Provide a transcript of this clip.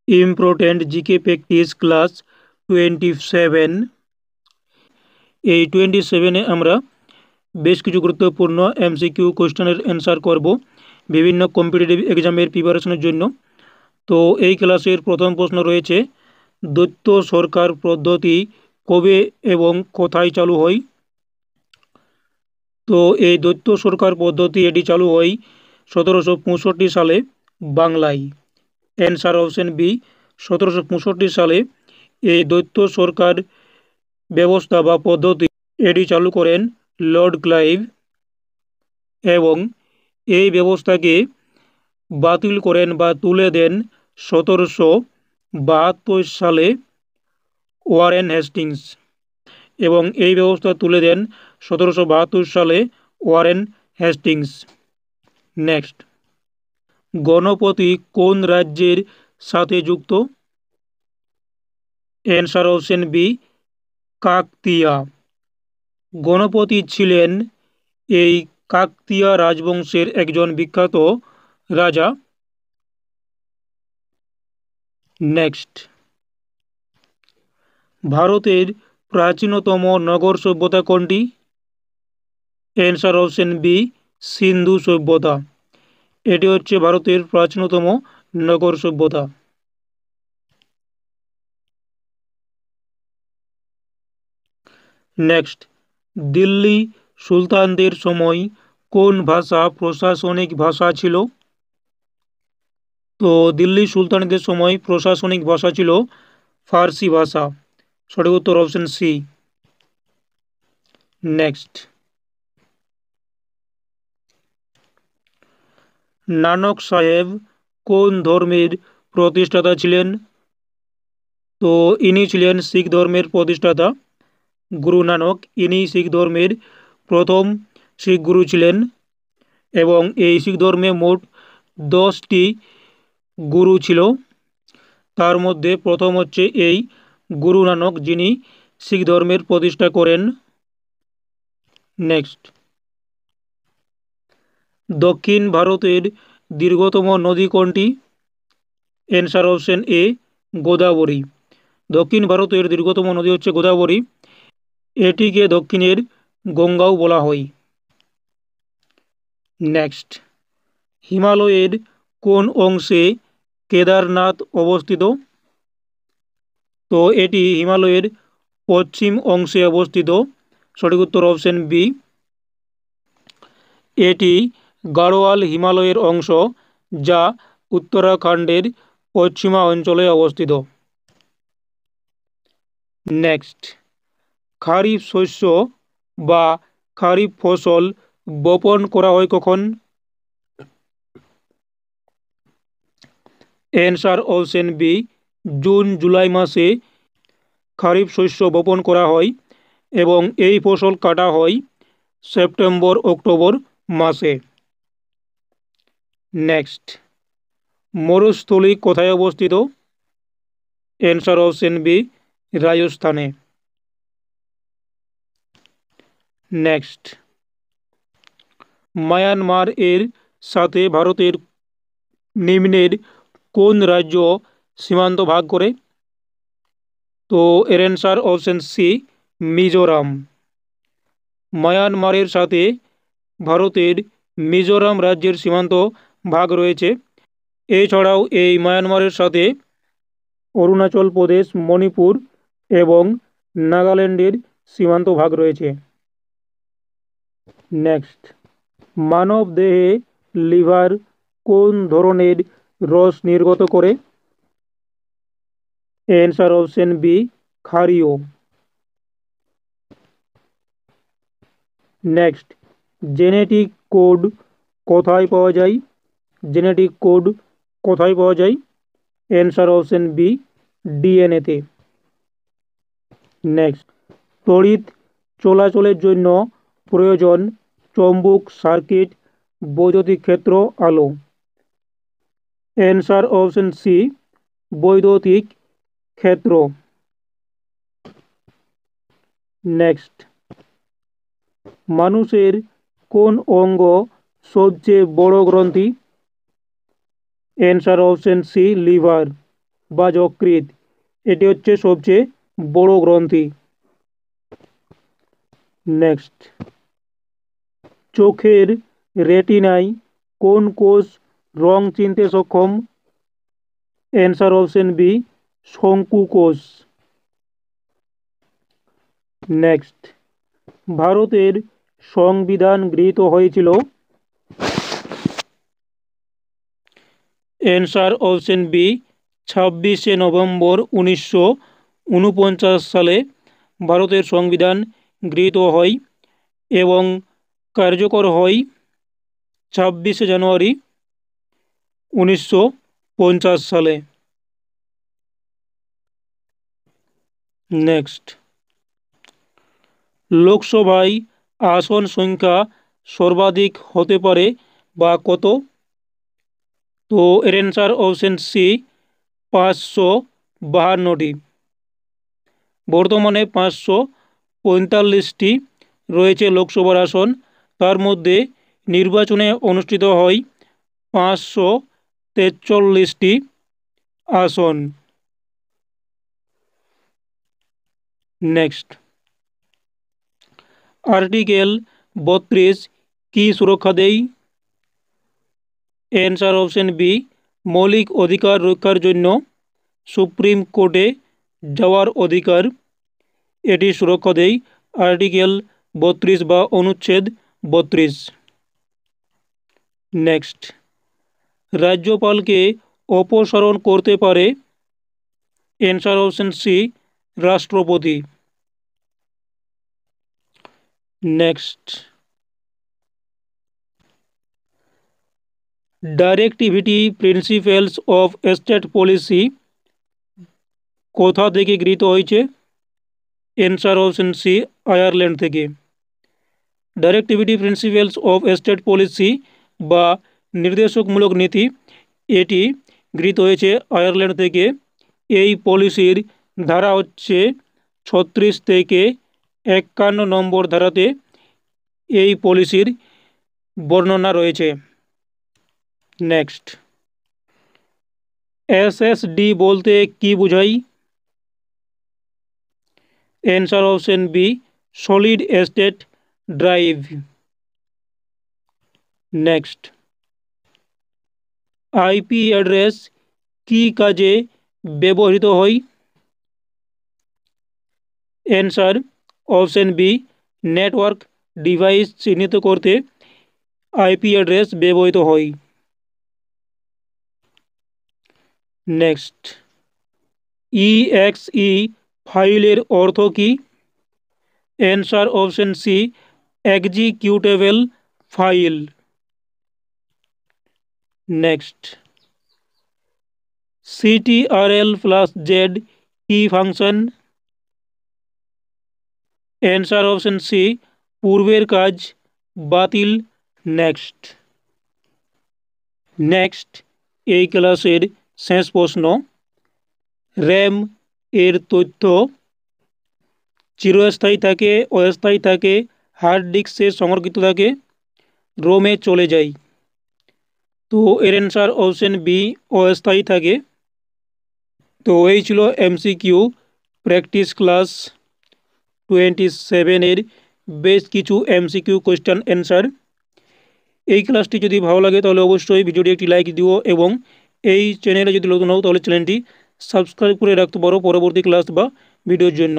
Important GK practice class 27। এই 27-এ আমরা বেশ কিছু গুরুত্বপূর্ণ এমসিকিউ কোশ্চেনের অ্যান্সার করব বিভিন্ন কম্পিটিটিভ এক্সামের প্রিপারেশনের জন্য। তো এই ক্লাসের প্রথম প্রশ্ন রয়েছে, দ্বৈত সরকার পদ্ধতি কবে এবং কোথায় চালু হয়? তো এই দ্বৈত সরকার পদ্ধতি এটি চালু হয় 1765 সালে বাংলায়। অ্যান্সার অপশন বি, 1765 সালে এই দ্বৈত সরকার ব্যবস্থা বা পদ্ধতি এটি চালু করেন লর্ড ক্লাইভ এবং এই ব্যবস্থাকে বাতিল করেন বা তুলে দেন 1772 সালে ওয়ারেন হেস্টিংস এবং এই ব্যবস্থা তুলে দেন 1772 সালে ওয়ারেন হেস্টিংস। নেক্সট, গণপতি কোন রাজ্যের সাথে যুক্ত? Answer option B, Kakatiya. Ganapati ছিলেন এই কাকতিয়া রাজবংশের একজন বিখ্যাত রাজা। নেক্সট, ভারতের প্রাচীনতম নগর সভ্যতা কোনটি? অ্যান্সার অপশন বি, সিন্ধু সভ্যতা। এটি হচ্ছে ভারতের প্রাচীনতম নগর সভ্যতা। নেক্সট, দিল্লি সুলতানদের সময় কোন ভাষা প্রশাসনিক ভাষা ছিল? তো দিল্লি সুলতানদের সময় প্রশাসনিক ভাষা ছিল ফার্সি ভাষা। সঠিক উত্তর অপশন সি। নেক্সট, নানক সাহেব কোন ধর্মের প্রতিষ্ঠাতা ছিলেন? তো ইনি ছিলেন শিখ ধর্মের প্রতিষ্ঠাতা গুরু নানক। ইনি শিখ ধর্মের প্রথম শিখ গুরু ছিলেন এবং এই শিখ ধর্মে মোট 10টি গুরু ছিল। তার মধ্যে প্রথম হচ্ছে এই গুরু নানক, যিনি শিখ ধর্মের প্রতিষ্ঠা করেন। নেক্সট, দক্ষিণ ভারতের দীর্ঘতম নদী কোনটি? Answer option A, Godavari. দক্ষিণ ভারতের দীর্ঘতম নদী হচ্ছে গোদাবরী। এটিকে দক্ষিণের গঙ্গাও বলা হয়। নেক্সট, হিমালয়ের কোন অংশে কেদারনাথ অবস্থিত? তো এটি হিমালয়ের পশ্চিম অংশে অবস্থিত। সঠিক উত্তর অপশন বি। এটি গাড়োয়াল হিমালয়ের অংশ, যা উত্তরাখণ্ডের পশ্চিমা অঞ্চলে অবস্থিত। নেক্সট, খারিফ শস্য বা খারিফ ফসল বপন করা হয় কখন? Answer option B, June July মাসে খারিফ শস্য বপন করা হয় এবং এই ফসল কাটা হয় সেপ্টেম্বর অক্টোবর মাসে। নেক্সট, মরুস্থলী কোথায় অবস্থিত? অ্যান্সার অপশন বি, রাজস্থানে। নেক্সট, মায়ানমার এর সাথে ভারতের নিম্নের কোন রাজ্য সীমান্ত ভাগ করে? তো এর অ্যান্সার অপশন সি, মিজোরাম। মায়ানমারের সাথে ভারতের মিজোরাম রাজ্যের সীমান্ত ভাগ রয়েছে। এছাড়াও এই মায়ানমারের সাথে অরুণাচল প্রদেশ, মণিপুর এবং নাগাল্যান্ডের সীমান্ত ভাগ রয়েছে। নেক্সট, মানব দেহে লিভার কোন ধরনের রস নির্গত করে? অ্যান্সার অপশন বি, ক্ষারীয়। নেক্সট, জেনেটিক কোড কোথায় পাওয়া যায়? জেনেটিক কোড কোথায় পাওয়া যায়? অ্যান্সার অপশন বি, ডিএনএতে। নেক্সট, তড়িৎ চলাচলের জন্য প্রয়োজন চৌম্বক সার্কিট, বৈদ্যুতিক ক্ষেত্র, আলো। অ্যান্সার অপশন সি, বৈদ্যুতিক ক্ষেত্র। নেক্সট, মানুষের কোন অঙ্গ সবচেয়ে বড় গ্রন্থি? Answer option C, liver. বা যকৃৎ, এটি হচ্ছে সবচেয়ে বড় গ্রন্থি। নেক্সট, চোখের রেটিনায় কোন কোষ রং চিনতে সক্ষম? অ্যান্সার অপশন বি, শঙ্কু কোষ। নেক্সট, ভারতের সংবিধান গৃহীত হয়েছিল? অ্যান্সার অপশন বি, 26শে নভেম্বর 1949 সালে ভারতের সংবিধান গৃহীত হয় এবং কার্যকর হয় 26শে জানুয়ারি 1950 সালে। নেক্সট, লোকসভায় আসন সংখ্যা সর্বাধিক হতে পারে বা কত? তো এর অ্যান্সার অপশন সি, 552টি। বর্তমানে 545টি রয়েছে লোকসভার আসন, তার মধ্যে নির্বাচনে অনুষ্ঠিত হয় 543টি আসন। নেক্সট, আর্টিকেল 32 কি সুরক্ষা দেয়? অ্যান্সার অপশন বি, মৌলিক অধিকার রক্ষার জন্য সুপ্রিম কোর্টে যাওয়ার অধিকার, এটি সুরক্ষা দেয় আর্টিকেল 32 বা অনুচ্ছেদ 32। নেক্সট, রাজ্যপালকে অপসারণ করতে পারে? অ্যান্সার অপশন সি, রাষ্ট্রপতি। Next, directivity principles of state policy কোথা থেকে গৃহীত হয়েছে? অ্যান্সার অপশন সি, আয়ারল্যান্ড থেকে। Directivity principles of state policy বা নির্দেশকমূলক নীতি, এটি গৃহীত হয়েছে আয়ারল্যান্ড থেকে। এই পলিসির ধারা হচ্ছে 36 থেকে 51 নম্বর ধারাতে এই পলিসির বর্ণনা রয়েছে। নেক্সট, এসএসডি বলতে কি বোঝায়? Answer option B, solid state drive. Next, IP address কি কাজে ব্যবহৃত হয়? Answer option B, network device চিহ্নিত করতে আইপি অ্যাড্রেস ব্যবহৃত হয়। নেক্সট, ইএক্সই ফাইলের অর্থ কী? Answer option C, executable file. Next, CTRL+Z কি ফাংশন? অ্যান্সার অপশন সি, পূর্বের কাজ বাতিল। নেক্সট, এই ক্লাসের শেষ প্রশ্ন, র্যাম এর তথ্য চিরস্থায়ী থাকে, অস্থায়ী থাকে, হার্ড ডিস্কে সংরক্ষিত থাকে, রোমে চলে যায়? তো এর অ্যান্সার অপশন বি, অস্থায়ী থাকে। তো এই ছিল এমসিকিউ প্র্যাকটিস ক্লাস 27 এর বেশ কিছু এমসিকিউ কোয়েশ্চেন অ্যান্সার। এই ক্লাসটি যদি ভালো লাগে তাহলে অবশ্যই ভিডিওটি একটি লাইক দিও এবং এই চ্যানেলে যদি নতুন হও তাহলে চ্যানেলটি সাবস্ক্রাইব করে রাখতে পারো পরবর্তী ক্লাস বা ভিডিওর জন্য।